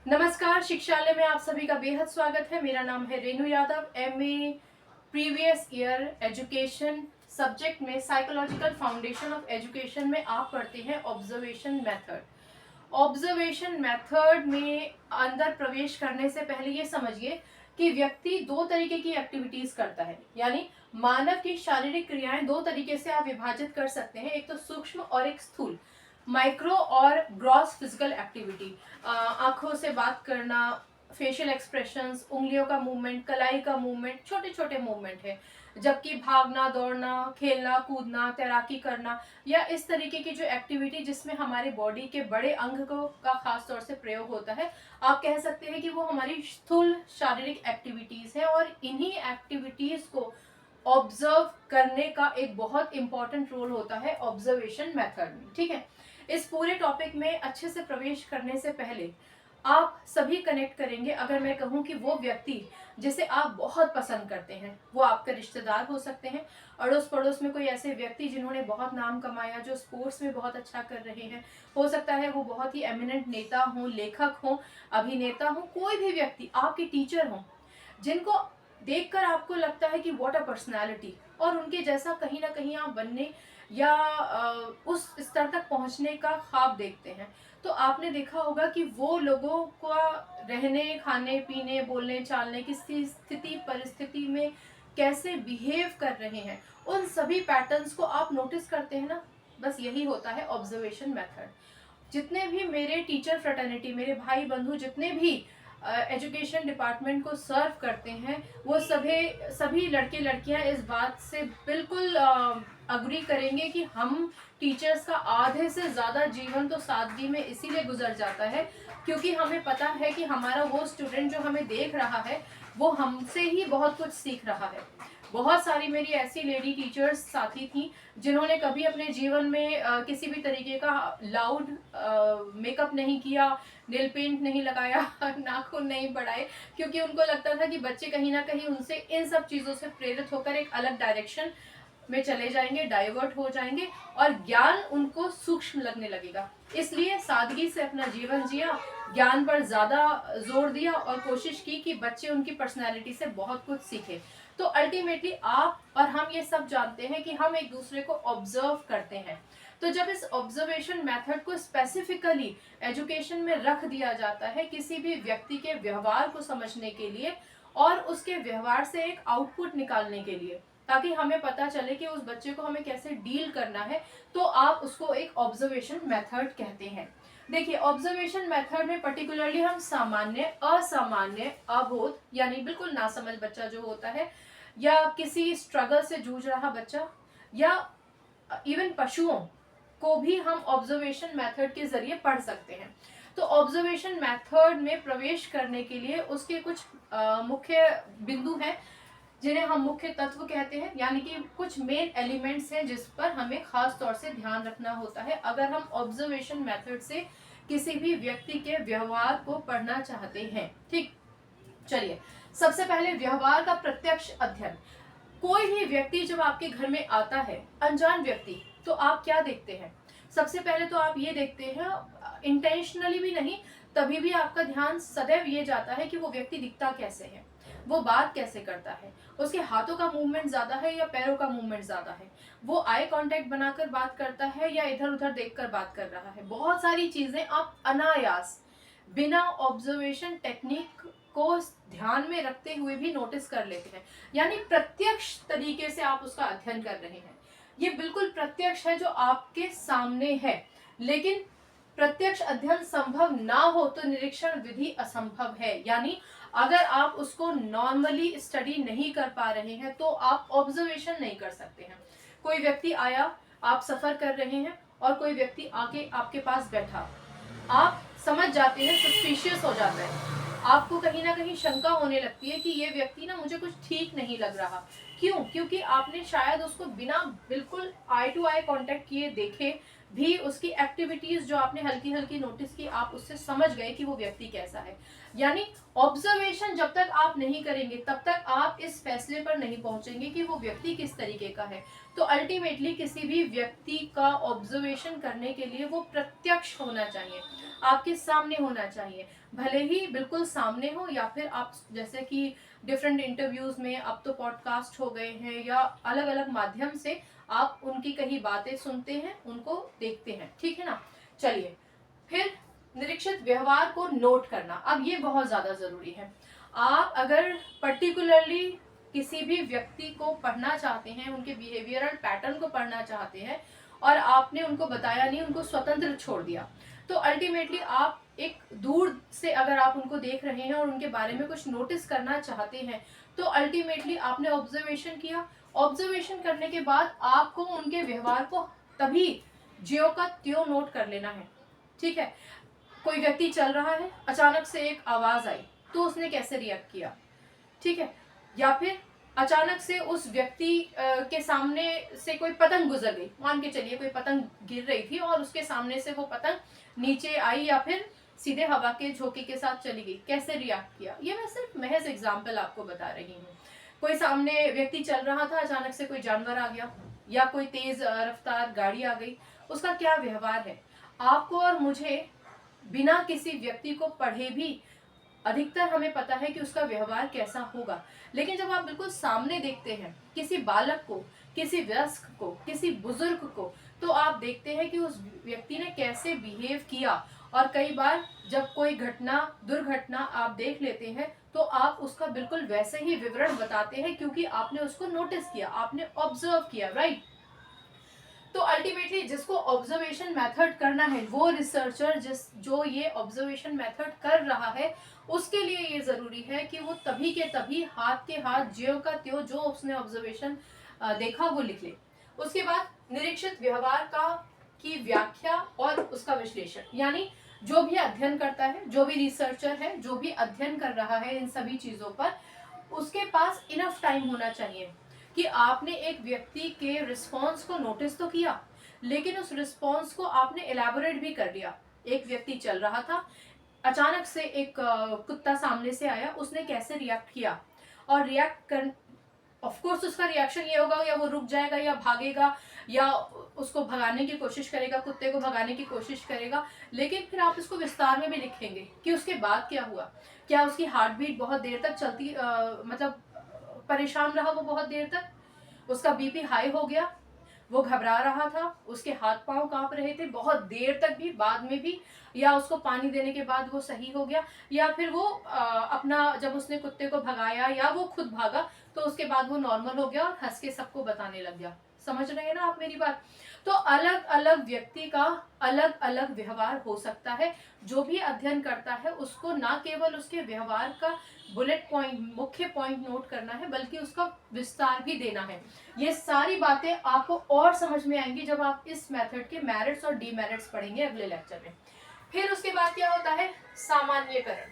नमस्कार, शिक्षालय में आप सभी का बेहद स्वागत है। मेरा नाम है Renu Yadav. MA previous year education subject में साइकोलॉजिकल फाउंडेशन ऑफ एजुकेशन में आप पढ़ते हैं ऑब्जर्वेशन मेथड। ऑब्जर्वेशन मेथड में अंदर प्रवेश करने से पहले ये समझिए कि व्यक्ति दो तरीके की एक्टिविटीज करता है, यानी मानव की शारीरिक क्रियाएं दो तरीके से आप विभाजित कर सकते हैं, एक तो सूक्ष्म और एक स्थूल। माइक्रो और ग्रॉस फिजिकल एक्टिविटी, आंखों से बात करना, फेशियल एक्सप्रेशंस, उंगलियों का मूवमेंट, कलाई का मूवमेंट, छोटे छोटे मूवमेंट है। जबकि भागना, दौड़ना, खेलना, कूदना, तैराकी करना या इस तरीके की जो एक्टिविटी जिसमें हमारे बॉडी के बड़े अंग को का खास तौर से प्रयोग होता है, आप कह सकते हैं कि वो हमारी स्थूल शारीरिक एक्टिविटीज है। और इन्हीं एक्टिविटीज को ऑब्जर्व करने का एक बहुत इंपॉर्टेंट रोल होता है ऑब्जर्वेशन मेथड में। ठीक है, इस पूरे टॉपिक में अच्छे से प्रवेश करने से पहले आप सभी कनेक्ट करेंगे अगर मैं कहूं कि वो व्यक्ति जिसे आप बहुत पसंद करते हैं, वो आपके रिश्तेदार हो सकते हैं, अड़ोस पड़ोस में कोई ऐसे व्यक्ति जिन्होंने बहुत नाम कमाया, जो स्पोर्ट्स में बहुत अच्छा कर रहे हैं, हो सकता है वो बहुत ही एमिनेंट नेता हो, लेखक हो, अभिनेता हो, कोई भी व्यक्ति, आपके टीचर हो, जिनको देखकर आपको लगता है कि व्हाट अ पर्सनालिटी, और उनके जैसा कहीं ना कहीं आप बनने या उस स्तर तक पहुंचने का ख्वाब देखते हैं। तो आपने देखा होगा कि वो लोगों का रहने, खाने, पीने, बोलने, चालने की स्थिति परिस्थिति में कैसे बिहेव कर रहे हैं, उन सभी पैटर्न्स को आप नोटिस करते हैं ना। बस यही होता है ऑब्जर्वेशन मेथड। जितने भी मेरे टीचर फ्रेटर्निटी, मेरे भाई बंधु जितने भी एजुकेशन डिपार्टमेंट को सर्व करते हैं, वो सभी लड़के लड़कियां इस बात से बिल्कुल अग्री करेंगे कि हम टीचर्स का आधे से ज़्यादा जीवन तो सादगी में इसीलिए गुजर जाता है क्योंकि हमें पता है कि हमारा वो स्टूडेंट जो हमें देख रहा है वो हमसे ही बहुत कुछ सीख रहा है। बहुत सारी मेरी ऐसी लेडी टीचर्स साथी थी जिन्होंने कभी अपने जीवन में किसी भी तरीके का लाउड मेकअप नहीं किया, नेल पेंट नहीं लगाया, नाखून नहीं बढ़ाए, क्योंकि उनको लगता था कि बच्चे कहीं ना कहीं उनसे इन सब चीज़ों से प्रेरित होकर एक अलग डायरेक्शन में चले जाएंगे, डाइवर्ट हो जाएंगे और ज्ञान उनको सूक्ष्म लगने लगेगा। इसलिए सादगी से अपना जीवन जिया, ज्ञान पर ज़्यादा जोर दिया और कोशिश की कि बच्चे उनकी पर्सनैलिटी से बहुत कुछ सीखे। तो अल्टीमेटली आप और हम ये सब जानते हैं कि हम एक दूसरे को ऑब्जर्व करते हैं। तो जब इस ऑब्जर्वेशन मेथड को स्पेसिफिकली एजुकेशन में रख दिया जाता है किसी भी व्यक्ति के व्यवहार को समझने के लिए और उसके व्यवहार से एक आउटपुट निकालने के लिए, ताकि हमें पता चले कि उस बच्चे को हमें कैसे डील करना है, तो आप उसको एक ऑब्जर्वेशन मेथड कहते हैं। देखिए, ऑब्जर्वेशन मेथड में पर्टिकुलरली हम सामान्य, असामान्य, अबोध यानी बिल्कुल नासमझ बच्चा जो होता है, या किसी स्ट्रगल से जूझ रहा बच्चा, या इवन पशुओं को भी हम ऑब्जर्वेशन मेथड के जरिए पढ़ सकते हैं। तो ऑब्जर्वेशन मेथड में प्रवेश करने के लिए उसके कुछ मुख्य बिंदु हैं जिन्हें हम मुख्य तत्व कहते हैं, यानी कि कुछ मेन एलिमेंट्स हैं जिस पर हमें खास तौर से ध्यान रखना होता है अगर हम ऑब्जर्वेशन मेथड से किसी भी व्यक्ति के व्यवहार को पढ़ना चाहते हैं। ठीक, चलिए, सबसे पहले व्यवहार का प्रत्यक्ष अध्ययन। कोई भी व्यक्ति जब आपके घर में आता है, अनजान व्यक्ति, तो आप क्या देखते हैं? सबसे पहले तो आप ये देखते हैं, इंटेंशनली भी नहीं, तभी भी आपका ध्यान सदैव ये जाता है कि वो व्यक्ति दिखता कैसे है, वो बात कैसे करता है, उसके हाथों का मूवमेंट ज्यादा है या पैरों का मूवमेंट ज्यादा है, वो आई कांटेक्ट बनाकर बात करता है या इधर उधर देखकर बात कर रहा है। बहुत सारी चीजें आप अनायास, बिना ऑब्जर्वेशन टेक्निक को ध्यान में रखते हुए भी नोटिस कर लेते हैं, यानी प्रत्यक्ष तरीके से आप उसका अध्ययन कर रहे हैं। ये बिल्कुल प्रत्यक्ष है जो आपके सामने है, लेकिन प्रत्यक्ष अध्ययन संभव ना हो तो निरीक्षण विधि असंभव है। यानी अगर आप उसको नॉर्मली स्टडी नहीं कर पा रहे हैं तो आप ऑब्जर्वेशन नहीं कर सकते हैं। कोई व्यक्ति आया, आप सफर कर रहे हैं और कोई व्यक्ति आके आपके पास बैठा, आप समझ जाते हैं, सस्पिशियस हो जाता है, आपको कहीं ना कहीं शंका होने लगती है कि ये व्यक्ति ना मुझे कुछ ठीक नहीं लग रहा। क्यों? क्योंकि आपने शायद उसको बिना बिल्कुल आई टू आई कांटेक्ट किए देखे, भी उसकी एक्टिविटीज जो आपने हल्की हल्की नोटिस की, आप उससे समझ गए कि वो व्यक्ति कैसा है। यानी ऑब्जर्वेशन जब तक आप नहीं करेंगे तब तक आप इस फैसले पर नहीं पहुंचेंगे कि वो व्यक्ति किस तरीके का है। तो अल्टीमेटली किसी भी व्यक्ति का ऑब्जर्वेशन करने के लिए वो प्रत्यक्ष होना चाहिए, आपके सामने होना चाहिए। भले ही बिल्कुल सामने हो, या फिर आप जैसे कि डिफरेंट इंटरव्यूज में, अब तो पॉडकास्ट हो गए हैं, या अलग अलग माध्यम से आप उनकी कई बातें सुनते हैं, उनको देखते हैं, ठीक है ना। चलिए, फिर निरीक्षित व्यवहार को नोट करना, अब ये बहुत ज्यादा जरूरी है। आप अगर पर्टिकुलरली किसी भी व्यक्ति को पढ़ना चाहते हैं, उनके बिहेवियरल पैटर्न को पढ़ना चाहते हैं, और आपने उनको बताया नहीं, उनको स्वतंत्र छोड़ दिया, तो अल्टीमेटली आप एक दूर से अगर आप उनको देख रहे हैं और उनके बारे में कुछ नोटिस करना चाहते हैं, तो अल्टीमेटली आपने ऑब्जर्वेशन किया। ऑब्जर्वेशन करने के बाद आपको उनके व्यवहार को तभी ज्यो का त्यों नोट कर लेना है, ठीक है। कोई व्यक्ति चल रहा है, अचानक से एक आवाज आई, तो उसने कैसे रिएक्ट किया, ठीक है। या फिर अचानक से उस व्यक्ति के सामने से कोई पतंग गुजर गई, मान के चलिए कोई पतंग गिर रही थी और उसके सामने से वो पतंग नीचे आई या फिर सीधे हवा के झोंके के साथ चली गई, कैसे रिएक्ट किया। ये मैं सिर्फ महज एग्जाम्पल आपको बता रही हूँ। कोई सामने व्यक्ति चल रहा था, अचानक से कोई जानवर आ गया या कोई तेज रफ्तार गाड़ी आ गई, उसका क्या व्यवहार है। आपको और मुझे बिना किसी व्यक्ति को पढ़े भी अधिकतर हमें पता है कि उसका व्यवहार कैसा होगा, लेकिन जब आप बिल्कुल सामने देखते हैं किसी बालक को, किसी वयस्क को, किसी बुजुर्ग को, तो आप देखते हैं कि उस व्यक्ति ने कैसे बिहेव किया। और कई बार जब कोई घटना, दुर्घटना आप देख लेते हैं, तो आप उसका बिल्कुल वैसे ही विवरण बताते हैं, क्योंकि आपने उसको नोटिस किया, आपने ऑब्जर्व किया, राइट। तो अल्टीमेटली जिसको ऑब्जर्वेशन मेथड करना है, वो रिसर्चर जो ये ऑब्जर्वेशन मेथड कर रहा है, उसके लिए ये जरूरी है कि वो तभी के तभी हाथ के हाथ ज्यो का त्यों जो उसने ऑब्जर्वेशन देखा वो लिख ले। उसके बाद निरीक्षित व्यवहार की व्याख्या और उसका विश्लेषण, यानी जो भी अध्ययन करता है, जो भी रिसर्चर है, जो भी अध्ययन कर रहा है इन सभी चीजों पर, उसके पास इनफ टाइम होना चाहिए कि आपने एक व्यक्ति के रिस्पॉन्स को नोटिस तो किया, लेकिन उस रिस्पॉन्स को आपने एलैबोरेट भी कर दिया। एक व्यक्ति चल रहा था, अचानक से एक कुत्ता सामने से आया, उसने कैसे रिएक्ट किया, और रिएक्ट कर ऑफ कोर्स उसका रिएक्शन ये होगा, या वो रुक जाएगा या भागेगा या उसको भगाने की कोशिश करेगा, कुत्ते को भगाने की कोशिश करेगा। लेकिन फिर आप इसको विस्तार में भी लिखेंगे कि उसके बाद क्या हुआ। क्या उसकी हार्ट बीट बहुत देर तक चलती, मतलब परेशान रहा वो बहुत देर तक, उसका बीपी हाई हो गया, वो घबरा रहा था, उसके हाथ पांव कांप रहे थे बहुत देर तक भी, बाद में भी, या उसको पानी देने के बाद वो सही हो गया, या फिर वो अपना जब उसने कुत्ते को भगाया या वो खुद भागा तो उसके बाद वो नॉर्मल हो गया और हंस के सबको बताने लग गया। समझ रहे हैं ना आप मेरी बात। तो अलग अलग व्यक्ति का अलग अलग व्यवहार हो सकता है। जो भी अध्ययन करता है उसको ना केवल उसके व्यवहार का बुलेट पॉइंट, मुख्य पॉइंट नोट करना है, बल्कि उसका विस्तार भी देना है। ये सारी बातें आपको और समझ में आएंगी जब आप इस मेथड के मेरिट्स और डीमेरिट्स पढ़ेंगे अगले लेक्चर में। फिर उसके बाद क्या होता है, सामान्यकरण,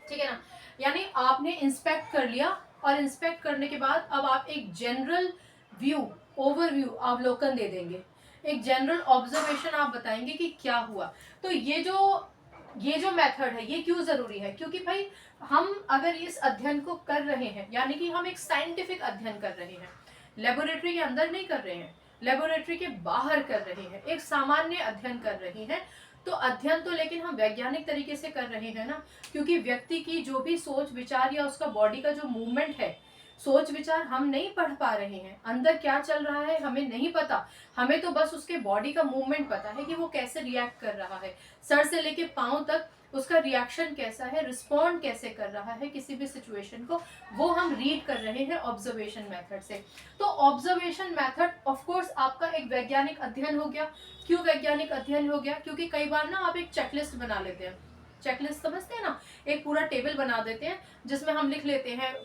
ठीक है ना। यानी आपने इंस्पेक्ट कर लिया, और इंस्पेक्ट करने के बाद अब आप एक जनरल व्यू, ओवरव्यू, अवलोकन दे देंगे, एक जनरल ऑब्जर्वेशन आप बताएंगे कि क्या हुआ। तो ये जो मेथड है ये क्यों जरूरी है, क्योंकि भाई हम अगर इस अध्ययन को कर रहे हैं, यानी कि हम एक साइंटिफिक अध्ययन कर रहे हैं, लेबोरेटरी के अंदर नहीं कर रहे हैं, लेबोरेटरी के बाहर कर रहे हैं, एक सामान्य अध्ययन कर रहे हैं। तो अध्ययन तो लेकिन हम वैज्ञानिक तरीके से कर रहे हैं ना, क्योंकि व्यक्ति की जो भी सोच विचार या उसका बॉडी का जो मूवमेंट है, सोच विचार हम नहीं पढ़ पा रहे हैं, अंदर क्या चल रहा है हमें नहीं पता। हमें तो बस उसके बॉडी का मूवमेंट पता है कि वो कैसे रिएक्ट कर रहा है, सर से लेके पांव तक उसका रिएक्शन कैसा है, रिस्पॉन्ड कैसे कर रहा है किसी भी सिचुएशन को, वो हम रीड कर रहे हैं ऑब्जर्वेशन मेथड से। तो ऑब्जर्वेशन मेथड ऑफ कोर्स आपका एक वैज्ञानिक अध्ययन हो गया। क्यों वैज्ञानिक अध्ययन हो गया, क्योंकि कई बार ना आप एक चेकलिस्ट बना लेते हैं, चेकलिस्ट समझते हैं ना, एक पूरा टेबल बना देते हैं जिसमें हम लिख लेते हैं,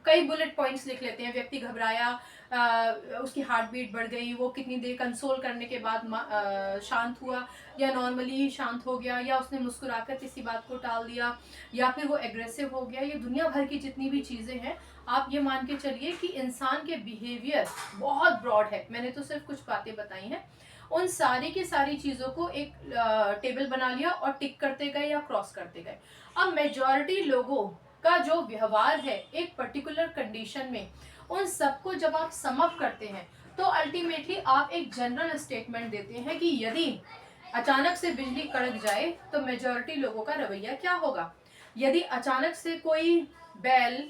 कई बुलेट पॉइंट्स लिख लेते हैं, व्यक्ति घबराया, उसकी हार्ट बीट बढ़ गई, वो कितनी देर कंसोल करने के बाद शांत हुआ, या नॉर्मली शांत हो गया, या उसने मुस्कुराकर किसी बात को टाल दिया, या फिर वो एग्रेसिव हो गया। ये दुनिया भर की जितनी भी चीज़ें हैं, आप ये मान के चलिए कि इंसान के बिहेवियर बहुत ब्रॉड है, मैंने तो सिर्फ कुछ बातें बताई हैं। उन सारी की सारी चीज़ों को एक टेबल बना लिया और टिक करते गए या क्रॉस करते गए। अब मेजॉरिटी लोगों का जो व्यवहार है एक पर्टिकुलर कंडीशन में, उन सबको जब आप सम अप करते हैं तो अल्टीमेटली आप एक जनरल स्टेटमेंट देते हैं कि यदि अचानक से बिजली कड़क जाए तो मेजॉरिटी लोगों का रवैया क्या होगा। यदि अचानक से कोई बैल,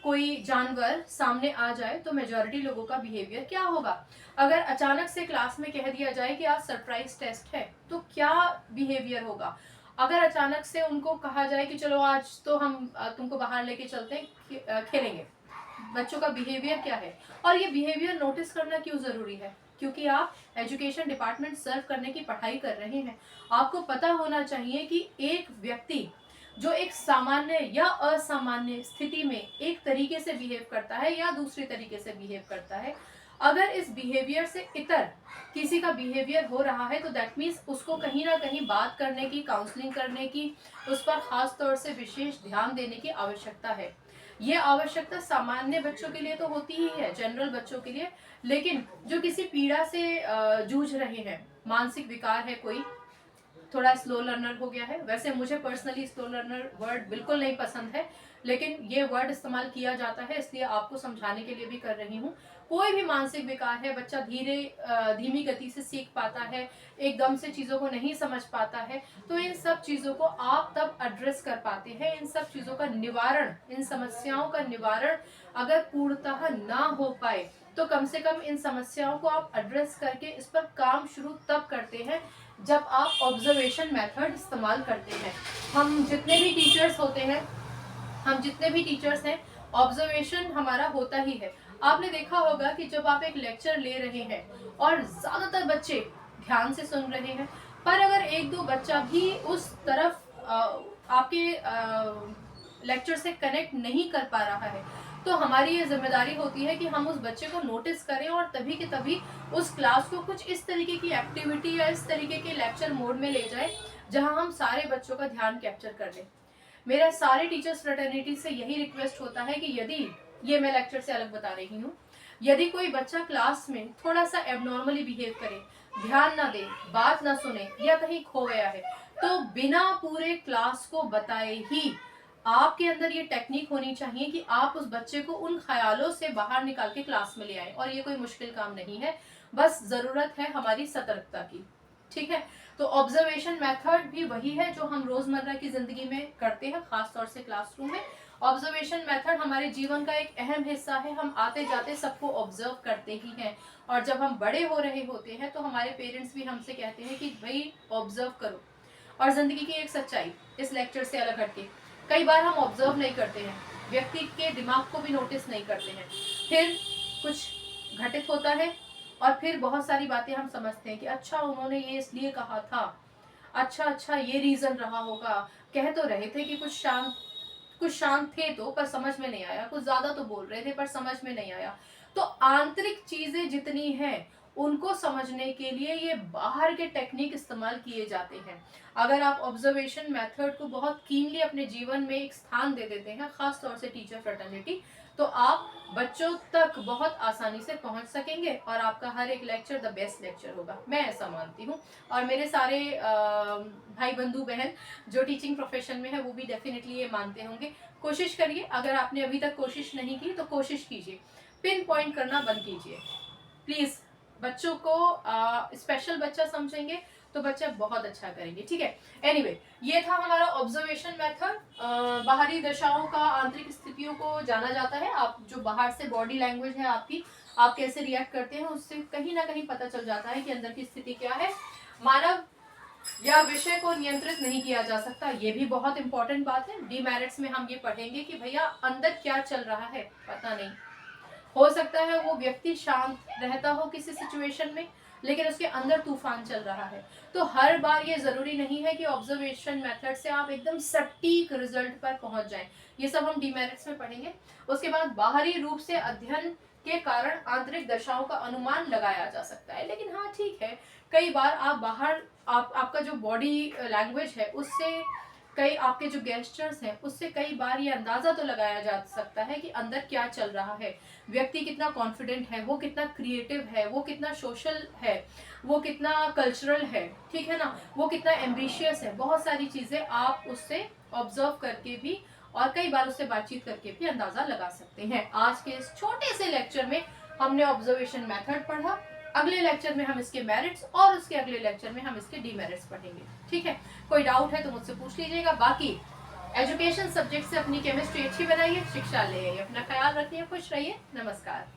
कोई जानवर सामने आ जाए तो मेजॉरिटी लोगों का बिहेवियर क्या होगा। अगर अचानक से क्लास में कह दिया जाए कि आज सरप्राइज टेस्ट है तो क्या बिहेवियर होगा। अगर अचानक से उनको कहा जाए कि चलो आज तो हम तुमको बाहर लेके चलते हैं, खेलेंगे, बच्चों का बिहेवियर क्या है। और ये बिहेवियर नोटिस करना क्यों जरूरी है, क्योंकि आप एजुकेशन डिपार्टमेंट सर्व करने की पढ़ाई कर रहे हैं। आपको पता होना चाहिए कि एक व्यक्ति जो एक सामान्य या असामान्य स्थिति में एक तरीके से बिहेव करता है या दूसरे तरीके से बिहेव करता है, अगर इस बिहेवियर से इतर किसी का बिहेवियर हो रहा है तो दैट मीन्स उसको कहीं ना कहीं बात करने की, काउंसलिंग करने की, उस पर खास तौर से विशेष ध्यान देने की आवश्यकता है। ये आवश्यकता सामान्य बच्चों के लिए तो होती ही है, जनरल बच्चों के लिए, लेकिन जो किसी पीड़ा से जूझ रहे हैं, मानसिक विकार है, कोई थोड़ा स्लो लर्नर हो गया है। वैसे मुझे पर्सनली स्लो लर्नर वर्ड बिल्कुल नहीं पसंद है, लेकिन ये वर्ड इस्तेमाल किया जाता है इसलिए आपको समझाने के लिए भी कर रही हूँ। कोई भी मानसिक विकार है, बच्चा धीमी गति से सीख पाता है, एकदम से चीज़ों को नहीं समझ पाता है, तो इन सब चीज़ों को आप तब एड्रेस कर पाते हैं। इन सब चीज़ों का निवारण, इन समस्याओं का निवारण अगर पूर्णतः ना हो पाए तो कम से कम इन समस्याओं को आप एड्रेस करके इस पर काम शुरू तब करते हैं जब आप ऑब्जर्वेशन मेथड इस्तेमाल करते हैं। हम जितने भी टीचर्स हैं, ऑब्जर्वेशन हमारा होता ही है। आपने देखा होगा कि जब आप एक लेक्चर ले रहे हैं और ज़्यादातर बच्चे ध्यान से सुन रहे हैं, पर अगर एक दो बच्चा भी उस तरफ आपके लेक्चर से कनेक्ट नहीं कर पा रहा है, तो हमारी ये जिम्मेदारी होती है कि हम उस बच्चे को नोटिस करें और तभी के तभी उस क्लास को कुछ इस तरीके की एक्टिविटी या इस तरीके के लेक्चर मोड में ले जाए जहां हम सारे बच्चों का ध्यान कैप्चर कर लें। मेरा सारे टीचर्स फ्रेटर्निटी से यही रिक्वेस्ट होता है कि यदि, ये मैं लेक्चर से अलग बता रही हूँ, यदि कोई बच्चा क्लास में थोड़ा सा एबनॉर्मली बिहेव करे, ध्यान ना दे, बात ना सुने या कहीं खो गया है, तो बिना पूरे क्लास को बताए ही आपके अंदर ये टेक्निक होनी चाहिए कि आप उस बच्चे को उन ख्यालों से बाहर निकाल के क्लास में ले आए। और ये कोई मुश्किल काम नहीं है, बस जरूरत है हमारी सतर्कता की। ठीक है, तो ऑब्जर्वेशन मेथड भी वही है जो हम रोजमर्रा की जिंदगी में करते हैं, खासतौर से क्लासरूम में। ऑब्जर्वेशन मेथड हमारे जीवन का एक अहम हिस्सा है। हम आते जाते सबको ऑब्जर्व करते ही हैं, और जब हम बड़े हो रहे होते हैं तो हमारे पेरेंट्स भी हमसे कहते हैं कि भाई ऑब्जर्व करो। और जिंदगी की एक सच्चाई, इस लेक्चर से अलग हटके, कई बार हम ऑब्जर्व नहीं करते हैं, व्यक्ति के दिमाग को भी नोटिस नहीं करते हैं, फिर कुछ घटित होता है और फिर बहुत सारी बातें हम समझते हैं कि अच्छा उन्होंने ये इसलिए कहा था, अच्छा ये रीजन रहा होगा, कह तो रहे थे कि कुछ शांत थे तो, पर समझ में नहीं आया, कुछ ज्यादा तो बोल रहे थे पर समझ में नहीं आया। तो आंतरिक चीजें जितनी हैं उनको समझने के लिए ये बाहर के टेक्निक इस्तेमाल किए जाते हैं। अगर आप ऑब्जर्वेशन मेथड को बहुत कीनली अपने जीवन में एक स्थान दे देते हैं, खास तौर से टीचर फ्रेटर्निटी, तो आप बच्चों तक बहुत आसानी से पहुंच सकेंगे और आपका हर एक लेक्चर द बेस्ट लेक्चर होगा, मैं ऐसा मानती हूँ। और मेरे सारे भाई बंधु बहन जो टीचिंग प्रोफेशन में है वो भी डेफिनेटली ये मानते होंगे। कोशिश करिए, अगर आपने अभी तक कोशिश नहीं की तो कोशिश कीजिए, पिन पॉइंट करना बंद कीजिए प्लीज। बच्चों को स्पेशल बच्चा समझेंगे तो बच्चे बहुत अच्छा करेंगे। ठीक है, एनीवे, ये था हमारा ऑब्जर्वेशन मेथड। बाहरी दशाओं का, आंतरिक स्थितियों को जाना जाता है। आप जो बाहर से बॉडी लैंग्वेज है आपकी, आप कैसे रिएक्ट करते हैं, उससे कहीं ना कहीं पता चल जाता है कि अंदर की स्थिति क्या है। मानव या विषय को नियंत्रित नहीं किया जा सकता, ये भी बहुत इंपॉर्टेंट बात है। डीमेरिट्स में हम ये पढ़ेंगे कि भैया अंदर क्या चल रहा है पता नहीं, हो सकता है वो व्यक्ति शांत रहता हो किसी सिचुएशन में, लेकिन उसके अंदर तूफान चल रहा है। तो हर बार ये जरूरी नहीं है कि ऑब्जर्वेशन मेथड से आप एकदम सटीक रिजल्ट पर पहुंच जाएं। ये सब हम डीमेरिट्स में पढ़ेंगे। उसके बाद बाहरी रूप से अध्ययन के कारण आंतरिक दशाओं का अनुमान लगाया जा सकता है, लेकिन हाँ ठीक है, कई बार आप आपका जो बॉडी लैंग्वेज है उससे कई आपके जो गेस्चर्स हैं उससे कई बार ये अंदाजा तो लगाया जा सकता है कि अंदर क्या चल रहा है, व्यक्ति कितना कॉन्फिडेंट है, वो कितना क्रिएटिव है, वो कितना सोशल है, वो कितना कल्चरल है, ठीक है ना, वो कितना एम्बिशियस है। बहुत सारी चीजें आप उससे ऑब्जर्व करके भी और कई बार उससे बातचीत करके भी अंदाजा लगा सकते हैं। आज के इस छोटे से लेक्चर में हमने ऑब्जर्वेशन मेथड पढ़ा। अगले लेक्चर में हम इसके मेरिट्स और उसके अगले लेक्चर में हम इसके डीमेरिट्स पढ़ेंगे। ठीक है, कोई डाउट है तो मुझसे पूछ लीजिएगा। बाकी एजुकेशन सब्जेक्ट से अपनी केमिस्ट्री अच्छी बनाइए, शिक्षा ले आइए, अपना ख्याल रखिए, खुश रहिए, नमस्कार।